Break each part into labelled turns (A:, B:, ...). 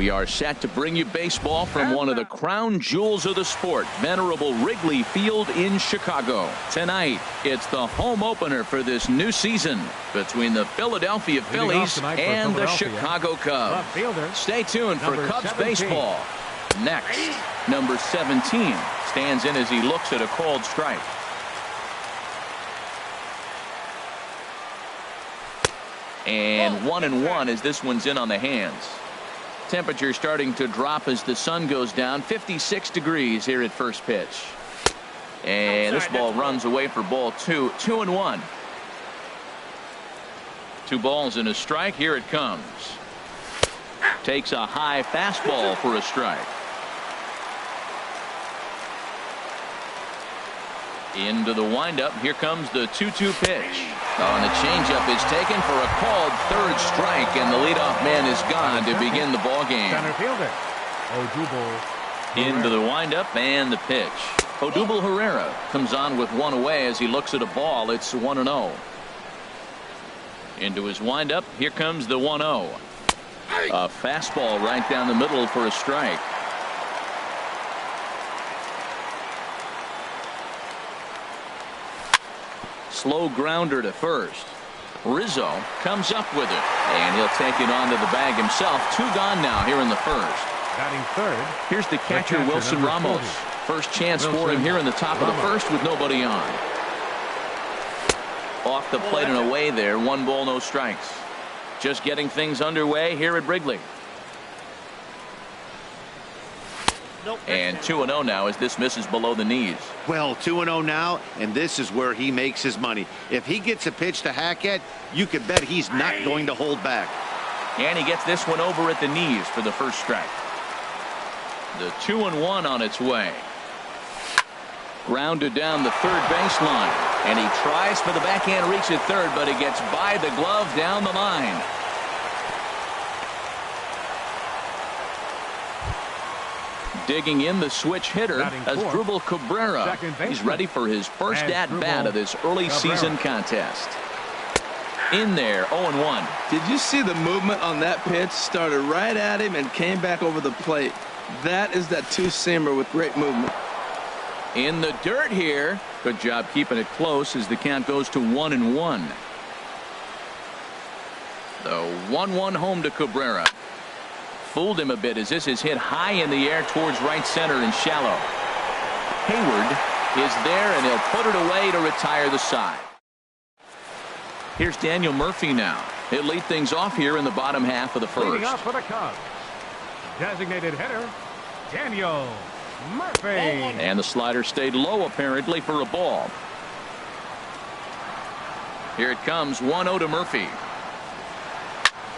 A: We are set to bring you baseball from one of the crown jewels of the sport, venerable Wrigley Field in Chicago. Tonight, it's the home opener for this new season between the Philadelphia Phillies and the Chicago Cubs. Stay tuned for Cubs baseball. Next, number 17 stands in as he looks at a called strike. And 1-1 as this one's in on the hands. Temperature starting to drop as the sun goes down. 56 degrees here at first pitch. And this ball runs away for ball 2. 2-1. 2 balls and a strike. Here it comes. Takes a high fastball for a strike. Into the windup. Here comes the 2-2 pitch. And the changeup is taken for a called third strike, and the leadoff man is gone to begin the ball game.
B: Center fielder,
A: Into the windup and the pitch. Odubel Herrera comes on with one away as he looks at a ball. It's 1-0. Into his windup. Here comes the 1-0. A fastball right down the middle for a strike. Slow grounder to first. Rizzo comes up with it, and he'll take it onto the bag himself. 2 gone now here in the first.
B: Batting third.
A: Here's the catcher, Wilson Ramos.
B: 40.
A: First chance for him here in the top of the first with nobody on. Off the plate and away there. 1 ball, no strikes. Just getting things underway here at Wrigley. And 2-0 now as this misses below the knees.
C: Well, 2-0 now, and this is where he makes his money. If he gets a pitch to hack at, you can bet he's not going to hold back.
A: And he gets this one over at the knees for the first strike. The 2-1 on its way. Grounded down the third baseline, and he tries for the backhand reach at third, but it gets by the glove down the line. Digging in the switch hitter as Drupal Cabrera. He's ready for his first at-bat of this early season contest. In there, 0-1.
D: Did you see the movement on that pitch? Started right at him and came back over the plate. That is that two-seamer with great movement.
A: In the dirt here. Good job keeping it close as the count goes to 1-1. The 1-1 home to Cabrera. Fooled him a bit as this is hit high in the air towards right center and shallow. Hayward is there, and he'll put it away to retire the side. Here's Daniel Murphy now. He'll lead things off here in the bottom half of the first.
B: Leading up for the Cubs, designated hitter Daniel Murphy.
A: And the slider stayed low apparently for a ball. Here it comes. 1-0 to Murphy.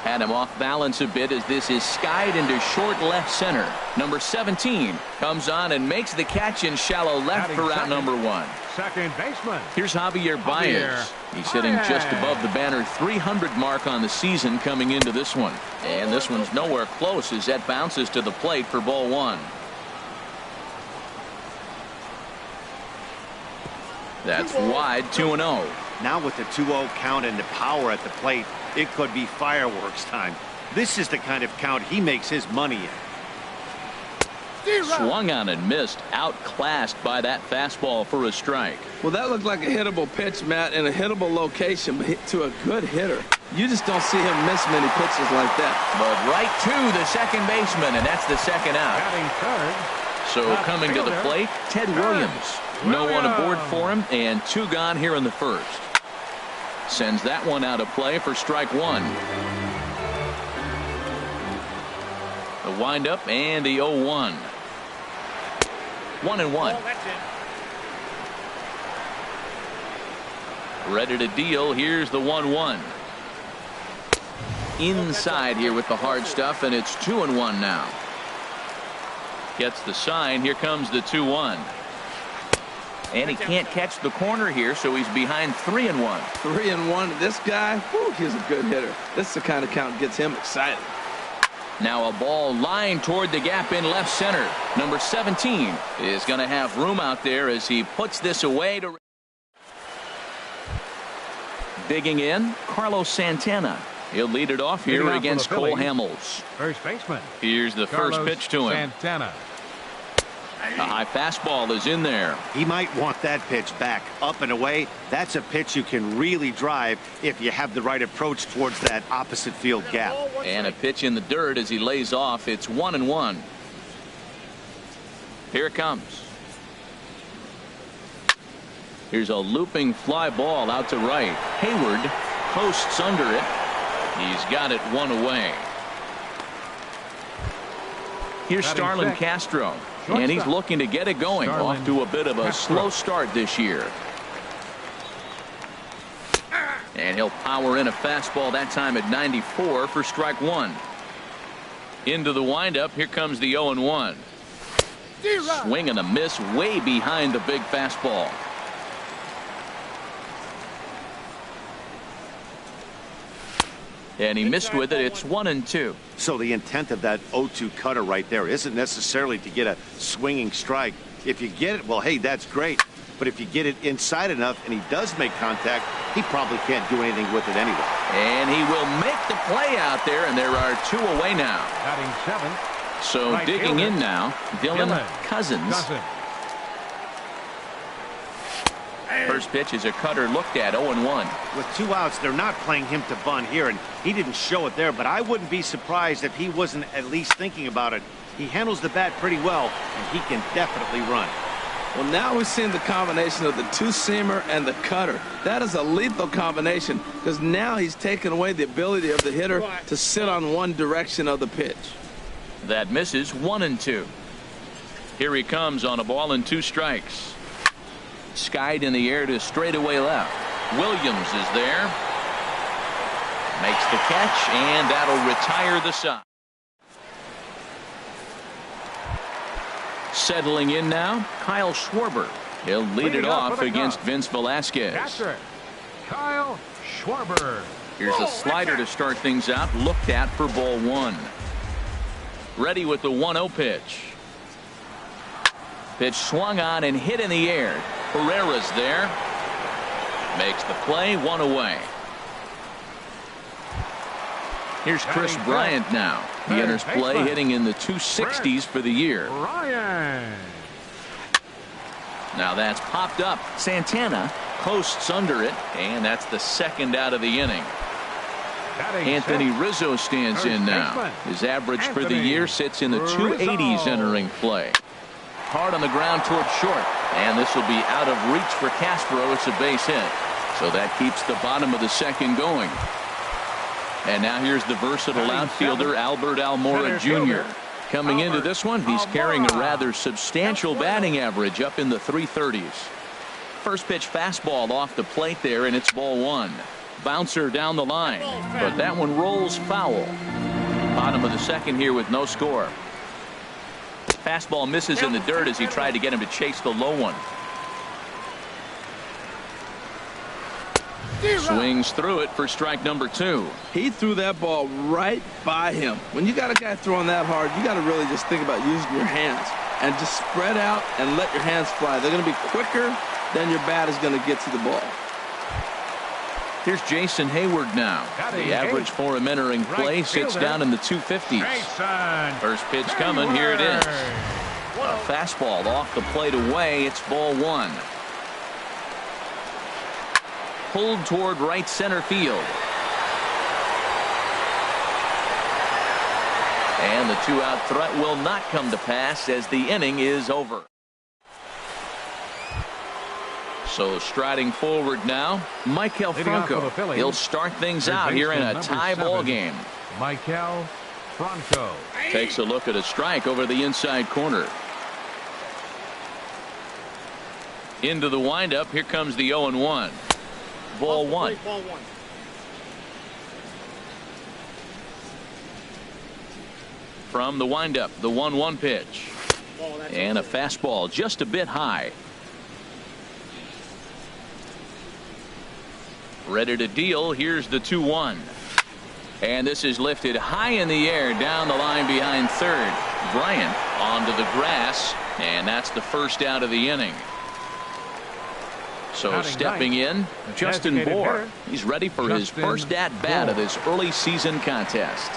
A: Had him off balance a bit as this is skied into short left center. Number 17 comes on and makes the catch in shallow left for out number 1.
B: Second baseman.
A: Here's Javier Baez. He's hitting just above the banner 300 mark on the season coming into this one. And this one's nowhere close as that bounces to the plate for ball 1. That's wide. 2-0.
C: Now with the 2-0 count and the power at the plate, it could be fireworks time. This is the kind of count he makes his money in.
A: Swung on and missed. Outclassed by that fastball for a strike.
D: Well, that looked like a hittable pitch, Matt, in a hittable location, but hit to a good hitter. You just don't see him miss many pitches like that.
A: But right to the second baseman, and that's the second out.
B: Batting third.
A: So coming to the plate, Ted Williams. No one aboard for him, and 2 gone here in the first. Sends that one out of play for strike 1. The windup and the 0-1. 1-1. Ready to deal. Here's the 1-1. Inside here with the hard stuff, and it's 2-1 now. Gets the sign. Here comes the 2-1. And he can't catch the corner here, so he's behind 3-1.
D: 3-1. This guy, whew, he's a good hitter. This is the kind of count that gets him excited.
A: Now a ball lined toward the gap in left center. Number 17 is going to have room out there as he puts this away. Digging in, Carlos Santana. He'll lead it off here against Cole Hamels.
B: First baseman.
A: Here's the first pitch to him.
B: Santana.
A: A high fastball is in there.
C: He might want that pitch back, up and away. That's a pitch you can really drive if you have the right approach towards that opposite field gap.
A: And a pitch in the dirt as he lays off. It's 1-1. Here it comes. Here's a looping fly ball out to right. Hayward posts under it. He's got it one away. Here's Starlin Castro. And he's looking to get it going. Off to a bit of a slow start this year. And he'll power in a fastball that time at 94 for strike one. Into the windup. Here comes the 0-1. Swing and a miss way behind the big fastball. And he missed with it. It's 1-2.
C: So the intent of that 0-2 cutter right there isn't necessarily to get a swinging strike. If you get it, well, hey, that's great. But if you get it inside enough and he does make contact, he probably can't do anything with it anyway.
A: And he will make the play out there, and there are two away now.
B: Batting seventh.
A: So
B: right
A: digging
B: fielder,
A: in now, Dylan Cousins. First pitch is a cutter looked at, 0-1.
C: With 2 outs, they're not playing him to bunt here, and he didn't show it there, but I wouldn't be surprised if he wasn't at least thinking about it. He handles the bat pretty well, and he can definitely run.
D: Well, now we're seeing the combination of the two-seamer and the cutter. That is a lethal combination because now he's taken away the ability of the hitter to sit on one direction of the pitch.
A: That misses, 1-2. Here he comes on a ball and 2 strikes. Skied in the air to straightaway left. Williams is there. Makes the catch, and that'll retire the side. Settling in now, Kyle Schwarber. He'll lead it off against Vince Velasquez.
B: Catcher, Kyle Schwarber.
A: Here's a slider to start things out. Looked at for ball 1. Ready with the 1-0 pitch. Pitch swung on and hit in the air. Herrera's there. Makes the play, 1 away. Here's Chris Bryant now. He enters play hitting in the 260s for the year.
B: Bryant.
A: Now that's popped up. Santana posts under it, and that's the second out of the inning. Anthony Rizzo stands in now. His average for the year sits in the 280s entering play. Hard on the ground towards short, and this will be out of reach for Castro. It's a base hit, so that keeps the bottom of the second going. And now here's the versatile outfielder Albert Almora Jr. Coming into this one, he's carrying a rather substantial batting average up in the 330s. First pitch fastball off the plate there, and it's ball 1. Bouncer down the line, but that one rolls foul. Bottom of the second here with no score. Fastball misses in the dirt as he tried to get him to chase the low one. Swings through it for strike number 2.
D: He threw that ball right by him. When you got a guy throwing that hard, you got to really just think about using your hands and just spread out and let your hands fly. They're going to be quicker than your bat is going to get to the ball.
A: Here's Jason Hayward now. The average for him entering play sits down in the 250s. First pitch coming. Here it is. A fastball off the plate away. It's ball 1. Pulled toward right center field. And the 2-out threat will not come to pass as the inning is over. So striding forward now, Michael Franco. He'll start things out here in a tie ball game.
B: Michael Franco
A: takes a look at a strike over the inside corner. Into the windup. Here comes the 0-1. Ball 1. From the windup, the 1-1 pitch. And a fastball just a bit high. Ready to deal. Here's the 2-1. And this is lifted high in the air down the line behind third. Bryant onto the grass, and that's the first out of the inning. So
B: Batting
A: stepping
B: ninth,
A: in,
B: the
A: Justin
B: designated
A: Bohr.
B: hitter,
A: He's ready for his
B: Justin
A: first at-bat of
B: Bohr.
A: this early season contest.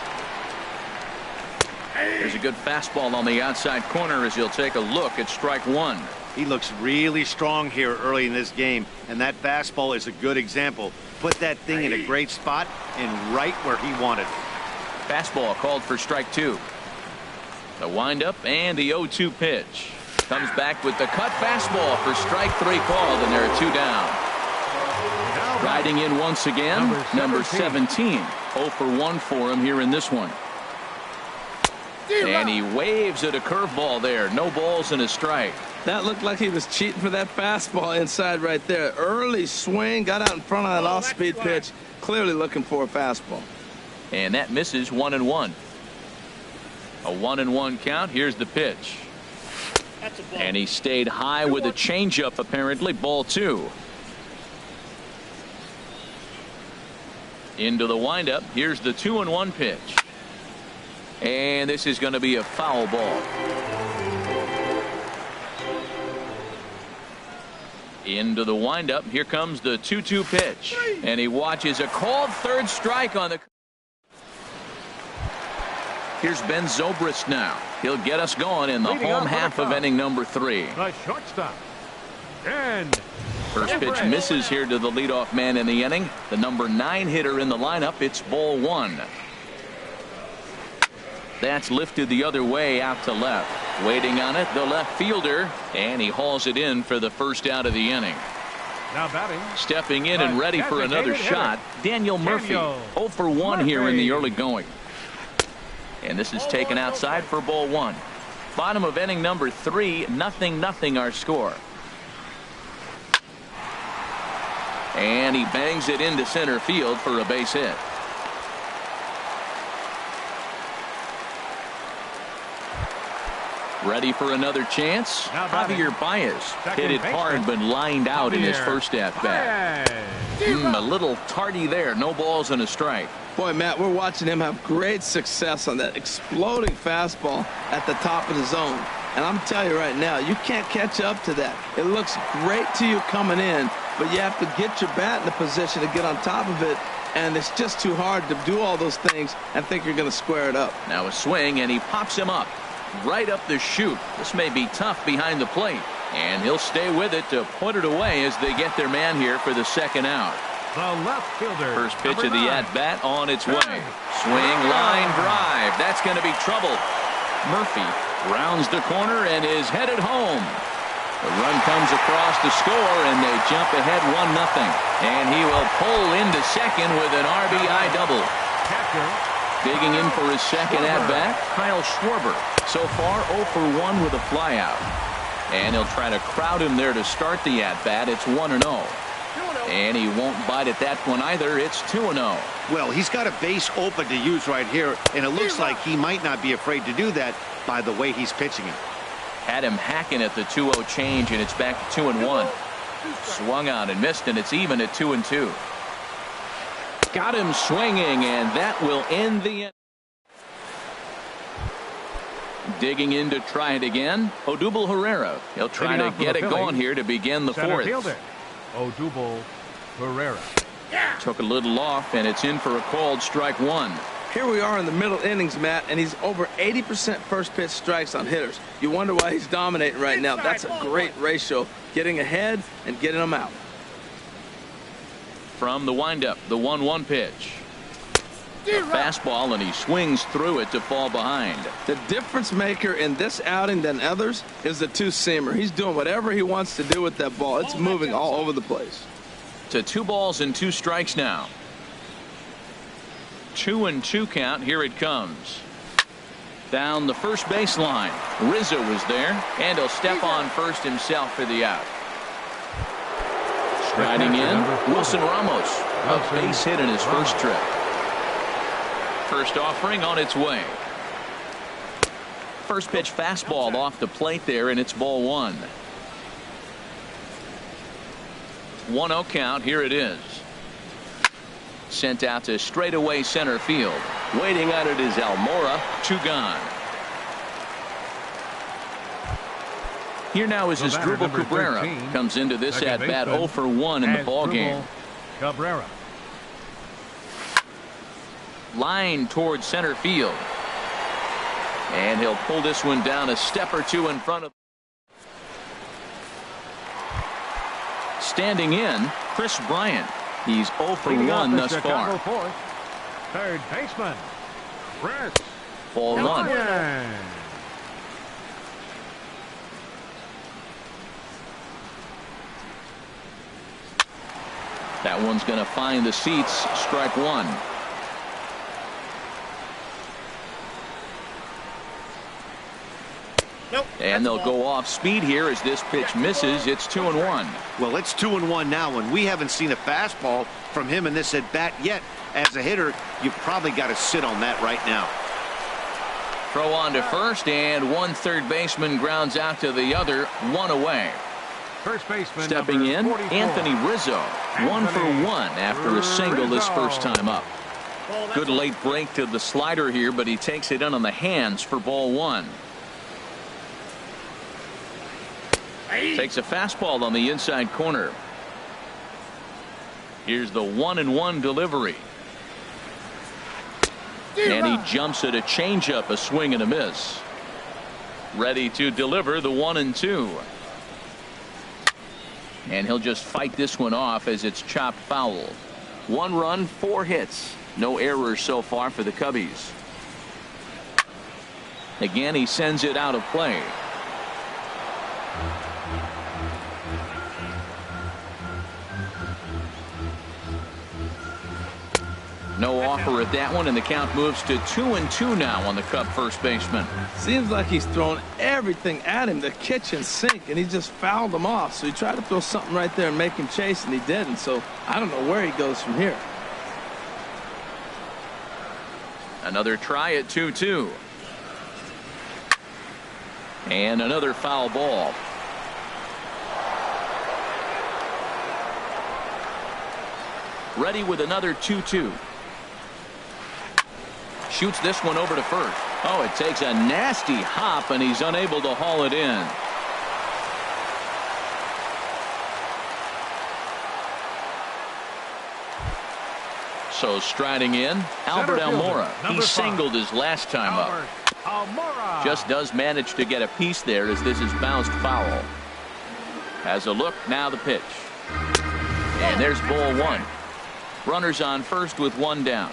A: There's a good fastball on the outside corner as he'll take a look at strike one.
C: He looks really strong here early in this game, and that fastball is a good example. Put that thing in a great spot and right where he wanted it.
A: Fastball called for strike two. The windup and the 0-2 pitch. Comes back with the cut fastball for strike three called, and there are two down. Riding in once again, number 17. 0 for 1 for him here in this one. And he waves at a curveball there. No balls and a strike.
D: That looked like he was cheating for that fastball inside right there. Early swing, got out in front of that off-speed pitch. Clearly looking for a fastball.
A: And that misses 1-1. A 1-1 count. Here's the pitch. And he stayed high with a changeup, apparently. Ball two. Into the windup. Here's the 2-1 pitch. And this is going to be a foul ball. Into the windup. Here comes the 2-2 pitch. And he watches a called third strike on the. Here's Ben Zobrist now. He'll get us going in the home half of inning number 3.
B: The shortstop, Ben
A: First pitch misses here to the leadoff man in the inning. The number 9 hitter in the lineup. It's ball one. That's lifted the other way out to left. Waiting on it, the left fielder, and he hauls it in for the first out of the inning.
B: now batting.
A: Stepping in and ready for another shot, Daniel Murphy. 0 for 1 here in the early going. And this is taken outside for ball one. Bottom of inning number 3, 0-0 our score. And he bangs it into center field for a base hit. Ready for another chance? Javier Baez hit it hard but lined out in his first at-bat. A little tardy there. No balls and a strike.
D: Boy, Matt, we're watching him have great success on that exploding fastball at the top of the zone. And I'm telling you right now, you can't catch up to that. It looks great to you coming in, but you have to get your bat in a position to get on top of it. And it's just too hard to do all those things and think you're going to square it up.
A: Now a swing, and he pops him up. Right up the chute. This may be tough behind the plate. And he'll stay with it to put it away as they get their man here for the second out.
B: The left fielder.
A: First pitch of the at-bat on its way. Swing, line, drive. That's going to be trouble. Murphy rounds the corner and is headed home. The run comes across to score, and they jump ahead 1-0. And he will pull into second with an RBI double.
B: Catcher.
A: Digging in for his second at-bat, Kyle Schwarber. So far 0 for 1 with a flyout. And he'll try to crowd him there to start the at-bat. It's 1-0. And he won't bite at that one either. It's 2-0.
C: Well, he's got a base open to use right here, and it looks like he might not be afraid to do that by the way he's pitching it.
A: Had him hacking at the 2-0 change, and it's back to 2-1. Swung out and missed, and it's even at 2-2. Got him swinging, and that will end the inning. Digging in to try it again, Odubel Herrera. He'll try to get it going here to begin the
B: Center
A: fourth.
B: fielder, Odubel Herrera.
A: Took a little off, and it's in for a called strike one.
D: Here we are in the middle innings, Matt, and he's over 80% first pitch strikes on hitters. You wonder why he's dominating right now. That's a great ratio, getting ahead and getting them out.
A: From the windup, the 1-1 pitch. A fastball, and he swings through it to fall behind.
D: The difference maker in this outing than others is the two-seamer. He's doing whatever he wants to do with that ball. It's moving all over the place.
A: To 2 balls and 2 strikes now. 2-2 count. Here it comes. Down the first baseline. Rizzo was there, and he'll step on first himself for the out. Striding in, Wilson Ramos. A base hit in his first trip. First offering on its way. First pitch fastball off the plate there, and it's ball one. 1-0 count. Here it is. Sent out to straightaway center field. Waiting on it is Almora. 2 gone. Here now is Asdrubal Cabrera. Comes into this at-bat 0 for 1 in the ball game.
B: Cabrera.
A: Line towards center field. And he'll pull this one down a step or two in front of. Standing in, Chris Bryant. He's 0 for 1 thus far.
B: Fourth, third baseman, Chris.
A: Ball 1. That one's going to find the seats. Strike 1.
C: Nope,
A: and they'll go off speed here as this pitch misses. It's 2-1.
C: Well, it's 2-1 now, and we haven't seen a fastball from him in this at bat yet. As a hitter, you've probably got to sit on that right now.
A: Throw on to first, and one third baseman grounds out to the other. 1 away.
B: First baseman
A: stepping in,
B: 44.
A: Anthony Rizzo. 1 for 1 after a single this first time up. Good late break to the slider here, but he takes it in on the hands for ball 1. Takes a fastball on the inside corner. Here's the 1-1 delivery. And he jumps at a changeup, a swing and a miss. Ready to deliver the 1-2. And he'll just fight this one off as it's chopped foul. 1 run, 4 hits. No errors so far for the Cubbies. Again, he sends it out of play. No offer at that one, and the count moves to 2-2 now on the Cub first baseman.
D: Seems like he's thrown everything at him, the kitchen sink, and he just fouled him off. So he tried to throw something right there and make him chase, and he didn't. So I don't know where he goes from here.
A: Another try at 2-2. And another foul ball. Ready with another 2-2. Shoots this one over to first. Oh, it takes a nasty hop, and he's unable to haul it in. So striding in, Albert Almora. He singled his last time up.
B: Almora.
A: Just does manage to get a piece there as this is bounced foul. Has a look, now the pitch. And there's ball 1. Runners on first with 1 down.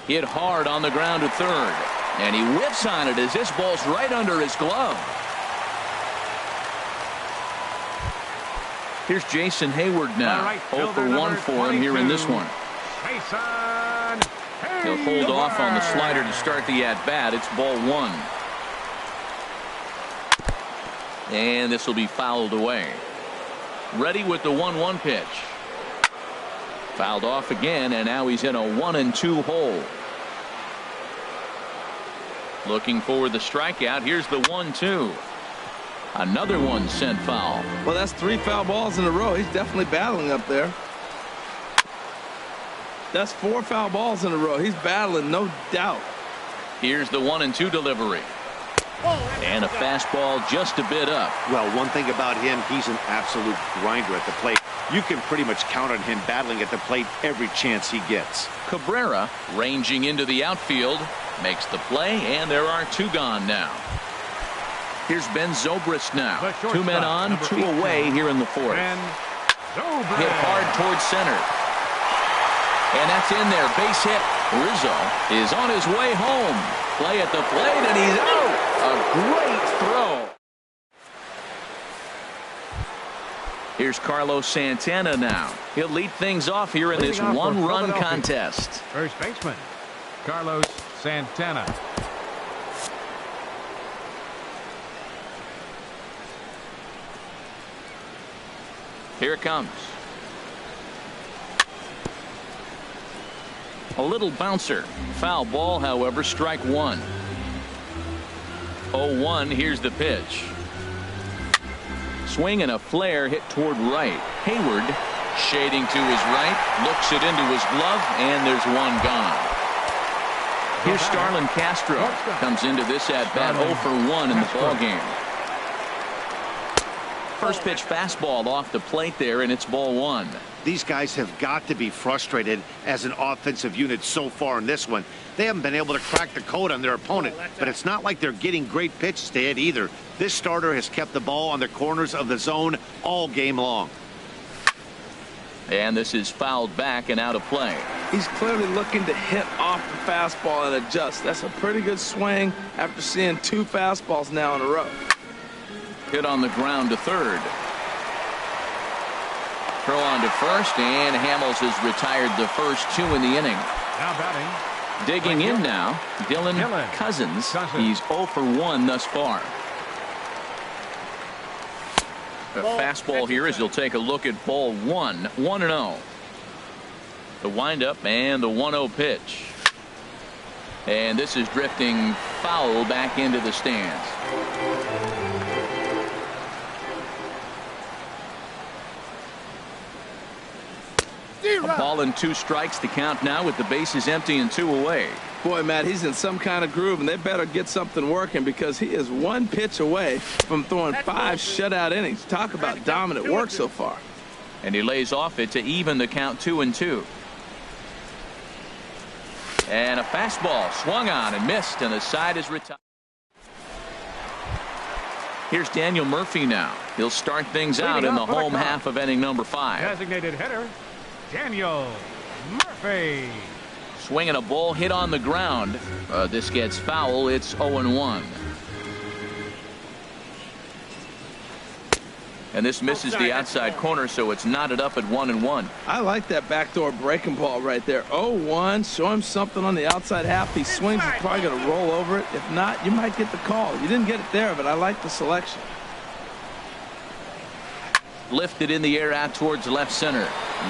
A: Hit hard on the ground to third. And he whips on it as this ball's right under his glove. Here's Jason Hayward now. 0 for 1 for him here in this one. He'll hold off on the slider to start the at-bat. It's ball 1. And this will be fouled away. Ready with the 1-1 pitch. Fouled off again, and now he's in a 1-2 hole. Looking for the strikeout. Here's the 1-2. Another one sent foul.
D: Well, that's 3 foul balls in a row. He's definitely battling up there. That's 4 foul balls in a row. He's battling, no doubt.
A: Here's the 1-2 delivery. And a fastball just a bit up.
C: Well, one thing about him, he's an absolute grinder at the plate. You can pretty much count on him battling at the plate every chance he gets.
A: Cabrera ranging into the outfield, makes the play, and there are 2 gone now. Here's Ben Zobrist now. 2 men on, 2 away here in the 4th. Hit hard towards center. And that's in there. Base hit. Rizzo is on his way home. Play at the plate, and he's out. A great throw. Here's Carlos Santana now. He'll lead things off here in this 1-run contest.
B: First baseman, Carlos Santana.
A: Here it comes. A little bouncer. Foul ball, however, strike 1. 0-1, here's the pitch. Swing and a flare hit toward right. Hayward shading to his right, looks it into his glove, and there's 1 gone. Here's Starlin Castro. Comes into this at bat 0 for 1 in the ballgame. First pitch fastball off the plate there, and it's ball one.
C: These guys have got to be frustrated as an offensive unit so far in this one. They haven't been able to crack the code on their opponent, but it's not like they're getting great pitches to hit either. This starter has kept the ball on the corners of the zone all game long.
A: And this is fouled back and out of play.
D: He's clearly looking to hit off the fastball and adjust. That's a pretty good swing after seeing 2 fastballs now in a row.
A: Hit on the ground to third. Throw on to first, and Hamels has retired the first 2 in the inning.
B: Now batting.
A: Digging in now, Dylan Cousins. He's 0 for 1 thus far. A fastball here as he'll take a look at ball 1, 1-0. The windup and the 1-0 pitch. And this is drifting foul back into the stands. A ball and 2 strikes to count now with the bases empty and 2 away.
D: Boy, Matt, he's in some kind of groove, and they better get something working because he is 1 pitch away from throwing 5 shutout innings. Talk about dominant work so far.
A: And he lays off it to even the count 2-2. And a fastball swung on and missed, and the side is retired. Here's Daniel Murphy now. He'll start things out in the home half of inning number 5.
B: Designated hitter, Daniel Murphy.
A: Swinging a ball hit on the ground. This gets foul. It's 0-1. And this misses the outside corner, so it's knotted up at 1-1.
D: I like that backdoor breaking ball right there. 0-1. Show him something on the outside half. He swings. He's probably going to roll over it. If not, you might get the call. You didn't get it there, but I like the selection.
A: Lifted in the air out towards left center.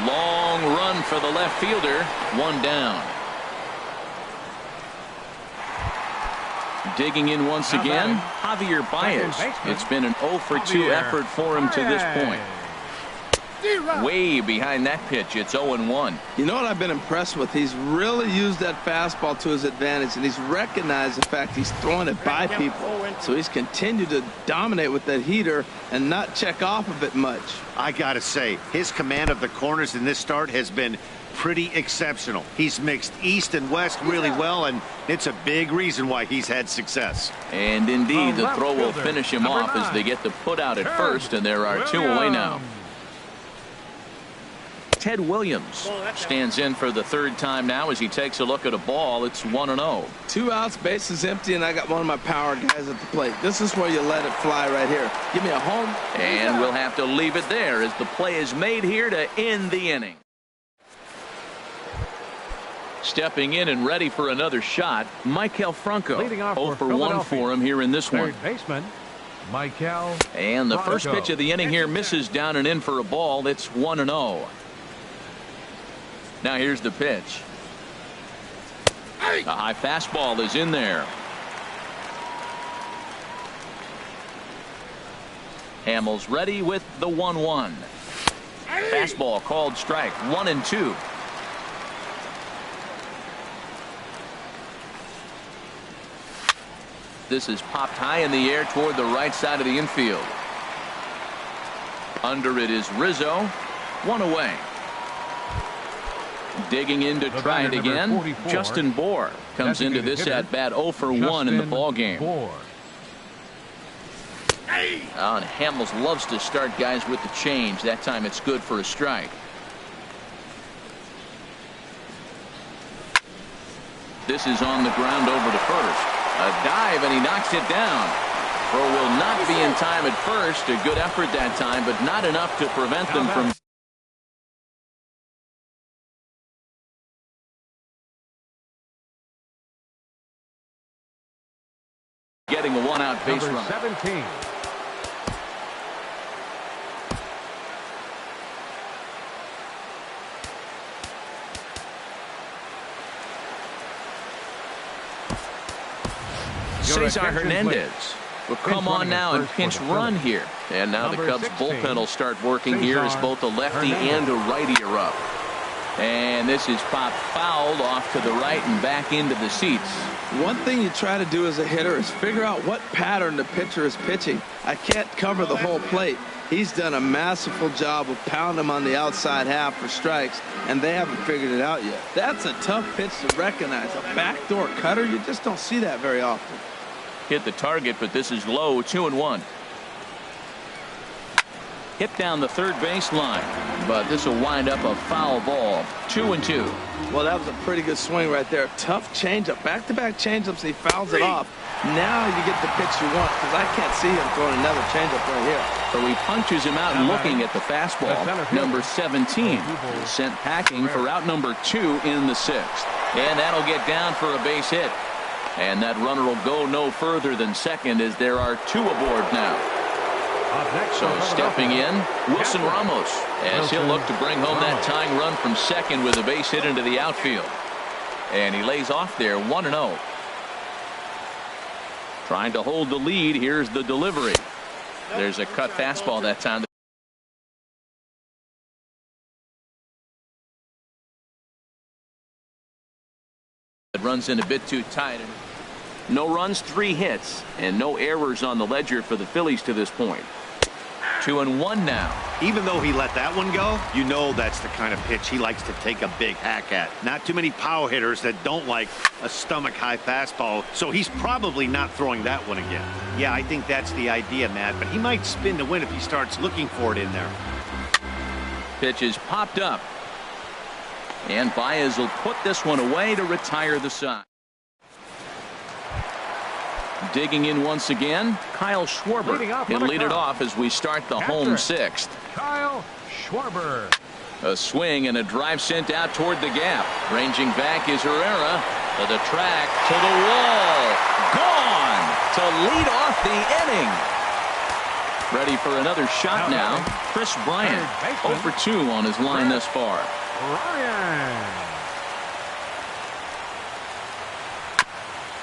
A: Long run for the left fielder. 1 down. Digging in once again, Javier Baez. It's been an 0 for 2 effort for him to this point. Way behind that pitch. It's 0-1.
D: You know what I've been impressed with? He's really used that fastball to his advantage, and he's recognized the fact he's throwing it by people. So he's continued to dominate with that heater and not check off of it much.
C: I gotta say, his command of the corners in this start has been pretty exceptional. He's mixed east and west really well, and it's a big reason why he's had success.
A: And indeed, the throw will finish him off as they get the put out at first, and there are 2 away now. Ted Williams stands in for the 3rd time now as he takes a look at a ball. It's 1-0.
D: 2 outs, bases empty, and I got one of my power guys at the plate. This is where you let it fly right here. Give me a home.
A: And we'll have to leave it there as the play is made here to end the inning. Stepping in and ready for another shot, Maikel Franco. 0 for 1 for him here in this one.
B: Third baseman, Maikel.
A: And the first pitch of the inning here misses down and in for a ball. It's 1-0. Now here's the pitch. A high fastball is in there. Hamels ready with the 1-1. Fastball called strike. 1-2. This is popped high in the air toward the right side of the infield. Under it is Rizzo. 1 away. Digging in to try it again. Justin Bour comes into this at bat 0 for 1 in the ball game. And Hamels loves to start guys with the change. That time it's good for a strike. This is on the ground over to first. A dive, and he knocks it down. Throw will not be in time at first. A good effort that time, but not enough to prevent them from getting a 1-out base run.
B: 17.
A: Cesar Hernandez will come on now and pinch run here. And now the Cubs bullpen will start working here as both a lefty and a righty are up. And this is popped fouled off to the right and back into the seats.
D: One thing you try to do as a hitter is figure out what pattern the pitcher is pitching. I can't cover the whole plate. He's done a masterful job of pounding them on the outside half for strikes, and they haven't figured it out yet. That's a tough pitch to recognize. A backdoor cutter, you just don't see that very often.
A: Hit the target, but this is low, 2-1. Hit down the third base line, but this will wind up a foul ball, 2-2.
D: Well, that was a pretty good swing right there. Tough changeup, back-to-back changeups, and he fouls it off. Now you get the pitch you want, because I can't see him throwing another changeup right here.
A: So he punches him out and looking at the fastball. Number 17 sent packing for out number 2 in the 6th. And that'll get down for a base hit. And that runner will go no further than second as there are 2 aboard now. So stepping in, Wilson Ramos, as he'll look to bring home that tying run from second with a base hit into the outfield. And he lays off there, 1-0. Trying to hold the lead. Here's the delivery. There's a cut fastball that time. It runs in a bit too tight. No runs, 3 hits, and no errors on the ledger for the Phillies to this point. 2-1 now.
C: Even though he let that one go, you know that's the kind of pitch he likes to take a big hack at. Not too many power hitters that don't like a stomach-high fastball, so he's probably not throwing that one again. Yeah, I think that's the idea, Matt, but he might spin to win if he starts looking for it in there.
A: Pitch is popped up. And Baez will put this one away to retire the side. Digging in once again, Kyle Schwarber. He'll lead it off as we start the home 6th.
B: Kyle Schwarber.
A: A swing and a drive sent out toward the gap. Ranging back is Herrera. To the track, to the wall. Gone to lead off the inning. Ready for another shot now. Chris Bryant, 0 for 2 on his line thus far.
B: Ryan.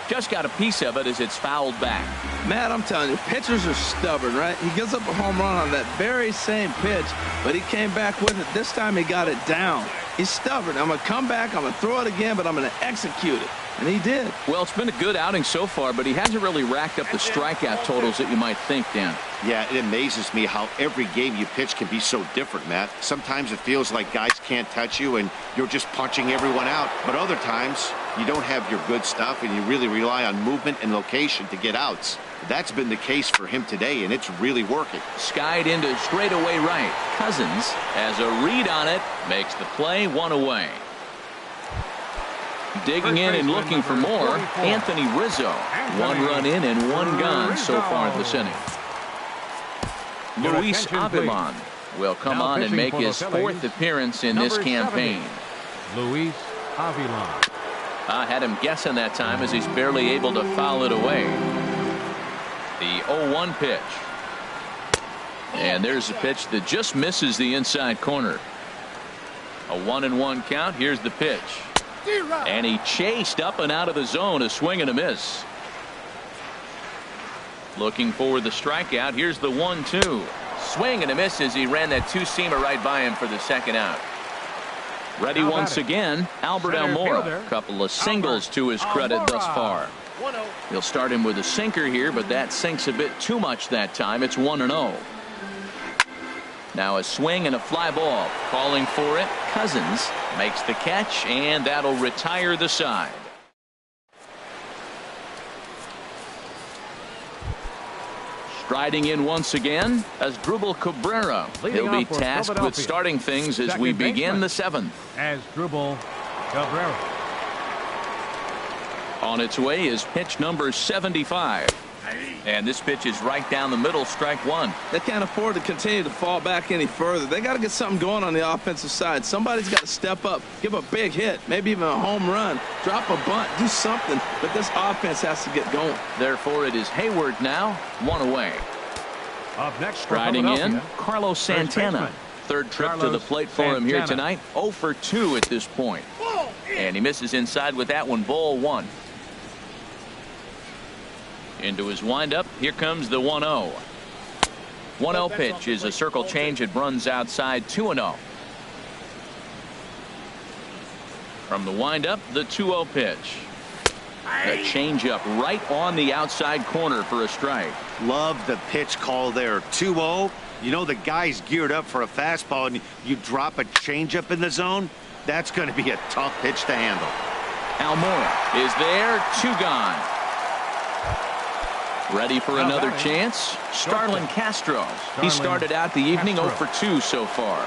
A: Just got a piece of it as it's fouled back.
D: Matt, I'm telling you, pitchers are stubborn, right? He gives up a home run on that very same pitch, but he came back with it. This time he got it down. He's stubborn. I'm going to come back, I'm going to throw it again, but I'm going to execute it. And he did.
A: Well, it's been a good outing so far, but he hasn't really racked up the strikeout totals that you might think, Dan.
C: Yeah, it amazes me how every game you pitch can be so different, Matt. Sometimes it feels like guys can't touch you and you're just punching everyone out. But other times you don't have your good stuff and you really rely on movement and location to get outs. That's been the case for him today, and it's really working.
A: Skied into straightaway right. Cousins has a read on it, makes the play, 1 away. Digging in and looking for more, Anthony Rizzo. 1 run in and 1 gone so far this inning. Luis Avilan will come on and make his 4th appearance in this campaign.
B: Luis Avilan.
A: I had him guessing that time as he's barely able to foul it away. The 0-1 pitch. And there's a pitch that just misses the inside corner. A 1-1 count. Here's the pitch. And he chased up and out of the zone, a swing and a miss. Looking for the strikeout. Here's the 1-2. Swing and a miss as he ran that 2-seamer right by him for the second out. Ready once again, Albert Almora. Couple of singles to his credit thus far. He'll start him with a sinker here, but that sinks a bit too much that time. It's 1-0. Now a swing and a fly ball. Calling for it. Cousins makes the catch, and that'll retire the side. Striding in once again as Drubal Cabrera. He'll be tasked with starting things as we begin the 7th.
B: As Drubal Cabrera.
A: On its way is pitch number 75. And this pitch is right down the middle, strike 1.
D: They can't afford to continue to fall back any further. They got to get something going on the offensive side. Somebody's got to step up, give a big hit, maybe even a home run, drop a bunt, do something. But this offense has to get going.
A: Therefore, it is Hayward now, 1 away.
B: Up next,
A: striding in, Carlos Santana. 3rd trip to the plate for him here tonight. 0 for 2 at this point. And he misses inside with that one, ball 1. Into his windup. Here comes the 1-0. 1-0 pitch is a circle change. It runs outside, 2-0. From the windup, the 2-0 pitch. The changeup right on the outside corner for a strike.
C: Love the pitch call there. 2-0. You know the guy's geared up for a fastball, and you drop a changeup in the zone. That's going to be a tough pitch to handle.
A: Almora is there. 2 gone. Ready for another chance. Starlin Castro. He started out the evening 0 for 2 so far.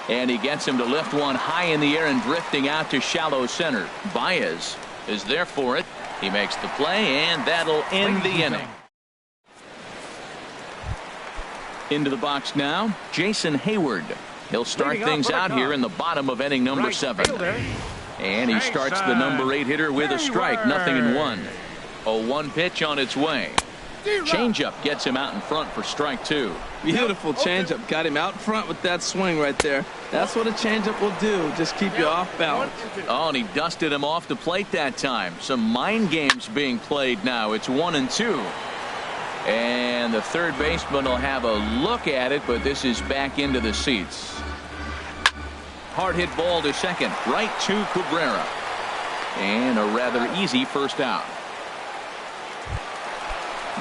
A: And he gets him to lift one high in the air and drifting out to shallow center. Baez is there for it. He makes the play, and that'll end the inning. Into the box now, Jason Hayward. He'll start things out here in the bottom of inning number 7. And he starts the number 8 hitter with a strike, 0-1. 0-1 pitch on its way. Changeup gets him out in front for strike 2.
D: Beautiful changeup. Got him out front with that swing right there. That's what a changeup will do. Just keep you off balance.
A: Oh, and he dusted him off the plate that time. Some mind games being played now. It's 1-2. And the third baseman will have a look at it, but this is back into the seats. Hard hit ball to second. Right to Cabrera. And a rather easy first out.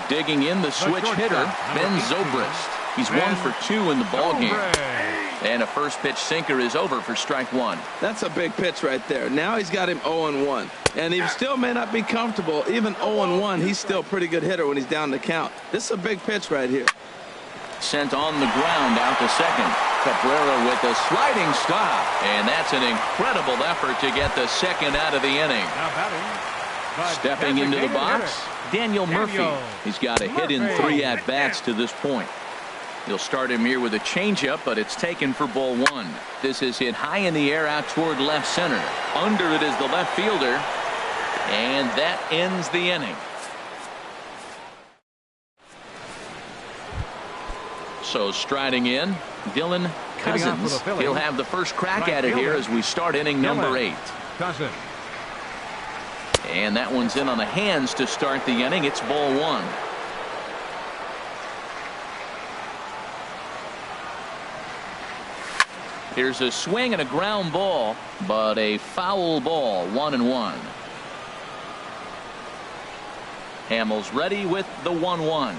A: Digging in the switch hitter, Ben Zobrist. He's 1 for 2 in the ball game. And a first pitch sinker is over for strike 1.
D: That's a big pitch right there. Now he's got him 0-1. And he still may not be comfortable. Even 0-1, he's still a pretty good hitter when he's down the count. This is a big pitch right here.
A: Sent on the ground out to second. Cabrera with a sliding stop. And that's an incredible effort to get the second out of the inning. Stepping into the box, Daniel Murphy. He's got a hit in 3 at-bats to this point. He'll start him here with a changeup, but it's taken for ball 1. This is hit high in the air out toward left center. Under it is the left fielder, and that ends the inning. So striding in, Dylan Cousins. He'll have the first crack at it here as we start inning number 8.
B: Cousins.
A: And that one's in on the hands to start the inning. It's ball 1. Here's a swing and a ground ball, but a foul ball. 1-1. Hamels ready with the 1-1.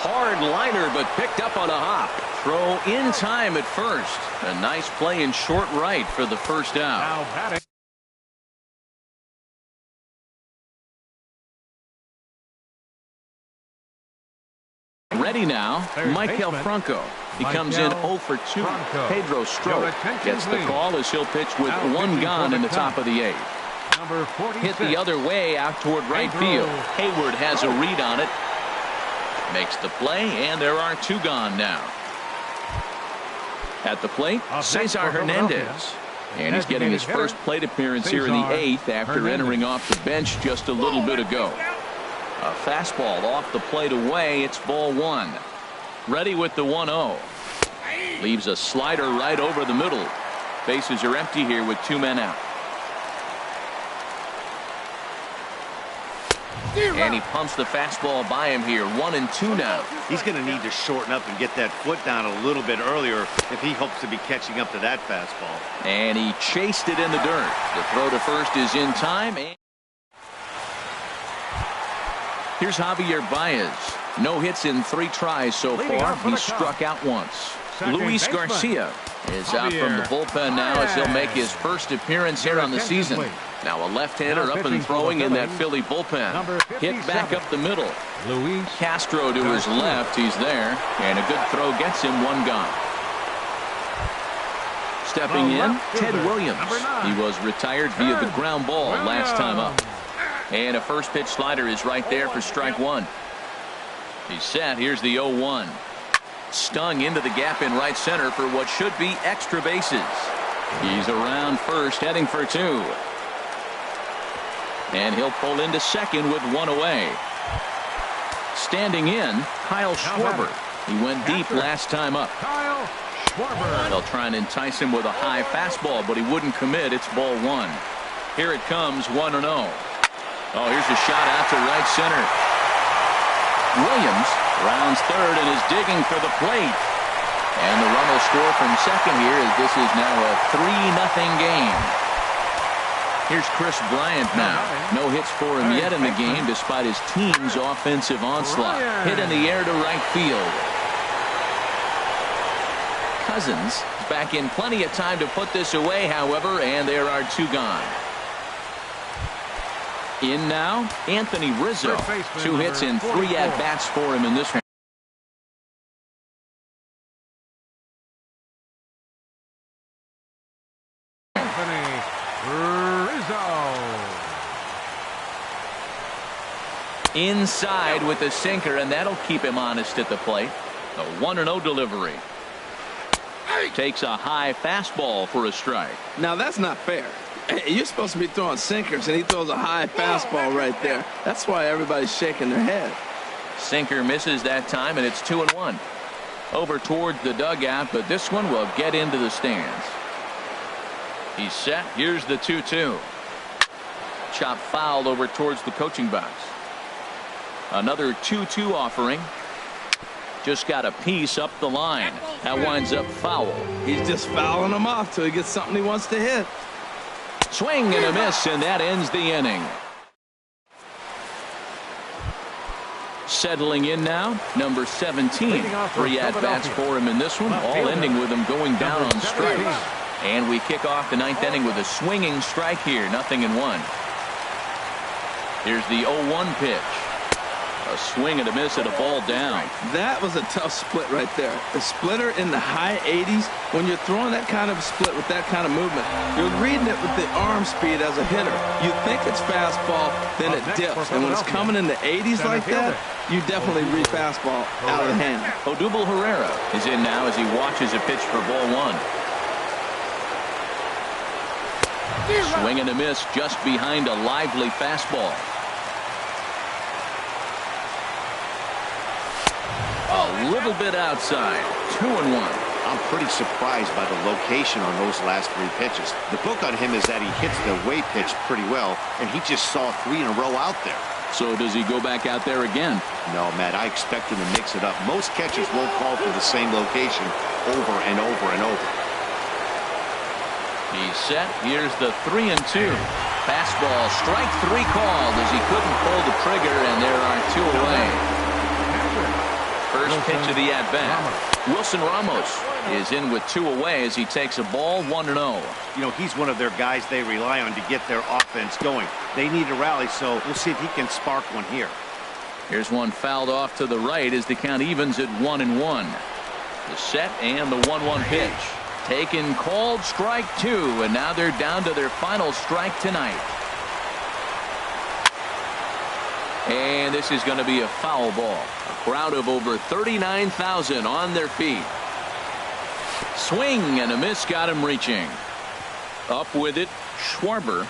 A: Hard liner, but picked up on a hop. Throw in time at first. A nice play in short right for the first out.
B: Now batting.
A: Ready now, Michael Franco. He comes in 0 for 2. Pedro Strop gets the call as he'll pitch with 1 gone in the top of the 8th. Hit the other way out toward right field. Hayward has a read on it. Makes the play, and there are 2 gone now. At the plate, Cesar Hernandez. And he's getting his first plate appearance here in the 8th after entering off the bench just a little bit ago. A fastball off the plate away. It's ball 1. Ready with the 1-0. Leaves a slider right over the middle. Bases are empty here with 2 men out. And he pumps the fastball by him here. 1-2 now.
C: He's going to need to shorten up and get that foot down a little bit earlier if he hopes to be catching up to that fastball.
A: And he chased it in the dirt. The throw to first is in time. Here's Javier Baez. No hits in 3 tries so far. He's struck out once. Luis Garcia is out from the bullpen now as he'll make his first appearance here on the season. Now a left-hander up and throwing in that Philly bullpen. Hit back up the middle.
B: Luis
A: Castro to his left. He's there. And a good throw gets him 1 gone. Stepping in, Ted Williams. He was retired via the ground ball last time up. And a first pitch slider is right there for strike 1. He's set. Here's the 0-1. Stung into the gap in right center for what should be extra bases. He's around first, heading for 2. And he'll pull into second with 1 away. Standing in, Kyle Schwarber. He went deep last time up.
B: Kyle Schwarber.
A: They'll try and entice him with a high fastball, but he wouldn't commit. It's ball 1. Here it comes, 1-0. Oh, here's a shot out to right center. Williams rounds third and is digging for the plate. And the run will score from second here as this is now a 3-0 game. Here's Chris Bryant now. No hits for him yet in the game despite his team's offensive onslaught. Hit in the air to right field. Cousins is back in plenty of time to put this away, however, and there are 2 gone. In now, Anthony Rizzo. 2 hits and 3 at-bats for him in this one.
B: Anthony Rizzo.
A: Inside with the sinker, and that'll keep him honest at the plate. A 1-0 delivery. Takes a high fastball for a strike.
D: Now that's not fair. You're supposed to be throwing sinkers, and he throws a high fastball right there. That's why everybody's shaking their head.
A: Sinker misses that time, and it's 2-1. Over towards the dugout, but this one will get into the stands. He's set. Here's the 2-2. Chop fouled over towards the coaching box. Another 2-2 offering. Just got a piece up the line. That winds up foul.
D: He's just fouling them off till he gets something he wants to hit.
A: Swing and a miss, and that ends the inning. Settling in now, number 17. 3 at-bats for him in this one, all ending with him going down on strikes. And we kick off the 9th inning with a swinging strike here, 0-1. Here's the 0-1 pitch. A swing and a miss at a ball down.
D: That was a tough split right there. The splitter in the high 80s. When you're throwing that kind of split with that kind of movement, you're reading it with the arm speed as a hitter. You think it's fastball, then it dips. And when it's coming in the 80s like that, you definitely read fastball out of the hand.
A: Odubel Herrera is in now as he watches a pitch for ball 1. Swing and a miss just behind a lively fastball. A little bit outside. 2-1.
C: I'm pretty surprised by the location on those last 3 pitches. The book on him is that he hits the way pitch pretty well, and he just saw 3 in a row out there.
A: So does he go back out there again?
C: No, Matt, I expect him to mix it up. Most catchers won't call for the same location over and over and over.
A: He's set. Here's the 3-2. Fastball, strike 3 called as he couldn't pull the trigger, and there are 2 away. First pitch of the at-bat. Wilson Ramos is in with 2 away as he takes a ball, 1-0.
C: You know, he's one of their guys they rely on to get their offense going. They need a rally, so we'll see if he can spark one here.
A: Here's one fouled off to the right as the count evens at 1-1. The set and the 1-1 pitch. Taken, called, strike 2, and now they're down to their final strike tonight. And this is going to be a foul ball. A crowd of over 39,000 on their feet. Swing and a miss got him reaching. Up with it, Schwarber.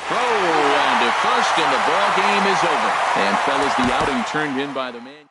A: Throw on to first, and the ball game is over. And fellas, the outing turned in by the man.